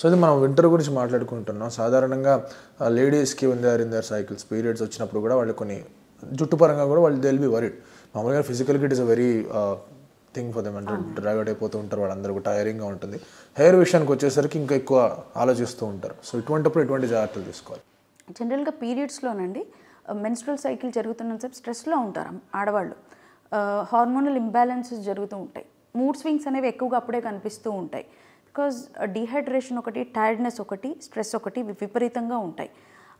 So ఇది మనం winter గురించి మాట్లాడుకుంటున్నాం. సాధారణంగా లేడీస్కి when they are in their cycles periods వచ్చినప్పుడు కూడా వాళ్ళు కొన్ని జుట్టు పరంగా కూడా వాళ్ళు దే విల్ బి వరీడ్. మామూలుగా ఫిజికల్గా it is a very thing for them, అంటే డ్రాగ్ అవుట్ అయిపోతూ ఉంటారు, వాళ్ళందరూ టైరింగ్గా ఉంటుంది. హెయిర్ విషయానికి వచ్చేసరికి ఇంకా ఎక్కువ ఆలోచిస్తూ ఉంటారు. సో ఇటువంటిప్పుడు ఎటువంటి జాగ్రత్తలు తీసుకోవాలి? జనరల్గా పీరియడ్స్లోనండి మెన్స్ట్రువల్ సైకిల్ జరుగుతున్నంతసేపు స్ట్రెస్లో ఉంటారు ఆడవాళ్ళు. హార్మోనల్ ఇంబ్యాలెన్సెస్ జరుగుతూ ఉంటాయి. మూడ్ స్వింగ్స్ అనేవి ఎక్కువగా అప్పుడే కనిపిస్తూ ఉంటాయి. బికాజ్ డీహైడ్రేషన్ ఒకటి, టైర్డ్నెస్ ఒకటి, స్ట్రెస్ ఒకటి విపరీతంగా ఉంటాయి.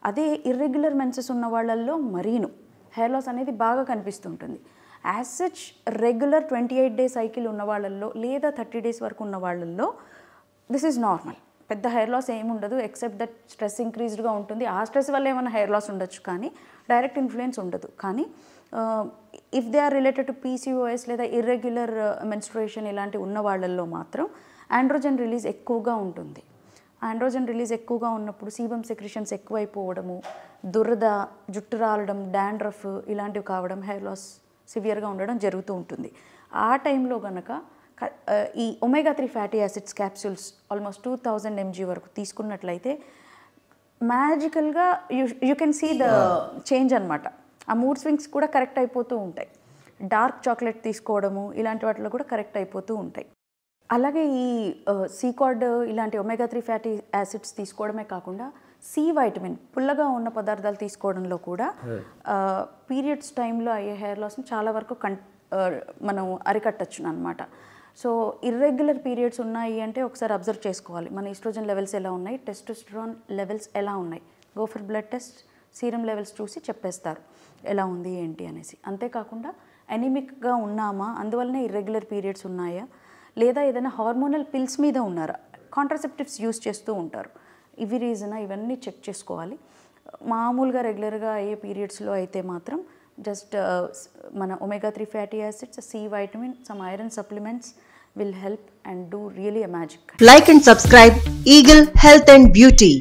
అదే ఇర్రెగ్యులర్ మెన్సెస్ ఉన్న వాళ్ళల్లో మరీను హెయిర్ లాస్ అనేది బాగా కనిపిస్తుంటుంది. As such regular 28 day cycle ఉన్న వాళ్ళల్లో లేదా 30 డేస్ వరకు ఉన్న వాళ్ళల్లో దిస్ ఈజ్ నార్మల్. పెద్ద హెయిర్ లాస్ ఏముండదు, ఎక్సెప్ట్ దట్ స్ట్రెస్ ఇంక్రీజ్డ్గా ఉంటుంది. ఆ స్ట్రెస్ వల్ల ఏమైనా హెయిర్ లాస్ ఉండొచ్చు, కానీ డైరెక్ట్ ఇన్ఫ్లుయెన్స్ ఉండదు. కానీ if they are related to PCOS లేదా ఇర్రెగ్యులర్ మెన్స్ట్రుయేషన్ ఇలాంటి ఉన్న వాళ్ళల్లో మాత్రం ఆండ్రోజన్ రిలీజ్ ఎక్కువగా ఉంటుంది. ఆండ్రోజన్ రిలీజ్ ఎక్కువగా ఉన్నప్పుడు సీబమ్ సెక్రిషన్స్ ఎక్కువైపోవడము, దురద, జుట్టు రాలడం, డాండ్రఫ్ ఇలాంటివి కావడం, హెయిర్ లాస్ సివియర్గా ఉండడం జరుగుతూ ఉంటుంది. ఆ టైంలో కనుక ఈ omega 3 fatty acids capsules almost 2000 mg వరకు తీసుకున్నట్లయితే మ్యాజికల్గా you can see the change అనమాట. ఆ మూడ్ స్వింగ్స్ కూడా కరెక్ట్ అయిపోతూ ఉంటాయి. డార్క్ చాక్లెట్ తీసుకోవడము ఇలాంటి వాటిలో కూడా కరెక్ట్ అయిపోతూ ఉంటాయి. అలాగే ఈ సీకార్డ్ ఇలాంటి ఒమేగా 3 ఫ్యాటీ యాసిడ్స్ తీసుకోవడమే కాకుండా సి వైటమిన్ పుల్లగా ఉన్న పదార్థాలు తీసుకోవడంలో కూడా పీరియడ్స్ టైంలో అయ్యే హెయిర్ లాస్ని చాలా వరకు మనం అరికట్టచ్చు అనమాట. సో ఇర్రెగ్యులర్ పీరియడ్స్ ఉన్నాయి అంటే ఒకసారి అబ్జర్వ్ చేసుకోవాలి, మన ఈస్ట్రోజన్ లెవెల్స్ ఎలా ఉన్నాయి, టెస్టోస్టెరాన్ లెవెల్స్ ఎలా ఉన్నాయి. Go for blood test, serum levels చూసి చెప్పేస్తారు ఎలా ఉంది ఏంటి అనేసి. అంతేకాకుండా ఎనిమిక్గా ఉన్నామా, అందువల్లనే ఇర్రెగ్యులర్ పీరియడ్స్ ఉన్నాయా, లేదా ఏదైనా హార్మోనల్ పిల్స్ మీద ఉన్నారా, కాంట్రాసెప్టివ్స్ యూస్ చేస్తూ ఉంటారు, ఇవి రీజనా, ఇవన్నీ చెక్ చేసుకోవాలి. మామూలుగా రెగ్యులర్గా అయ్యే పీరియడ్స్లో అయితే మాత్రం జస్ట్ మన omega 3 fatty acids, C vitamin, some iron supplements will help and do really a magic. Like and subscribe Eagle Health and Beauty.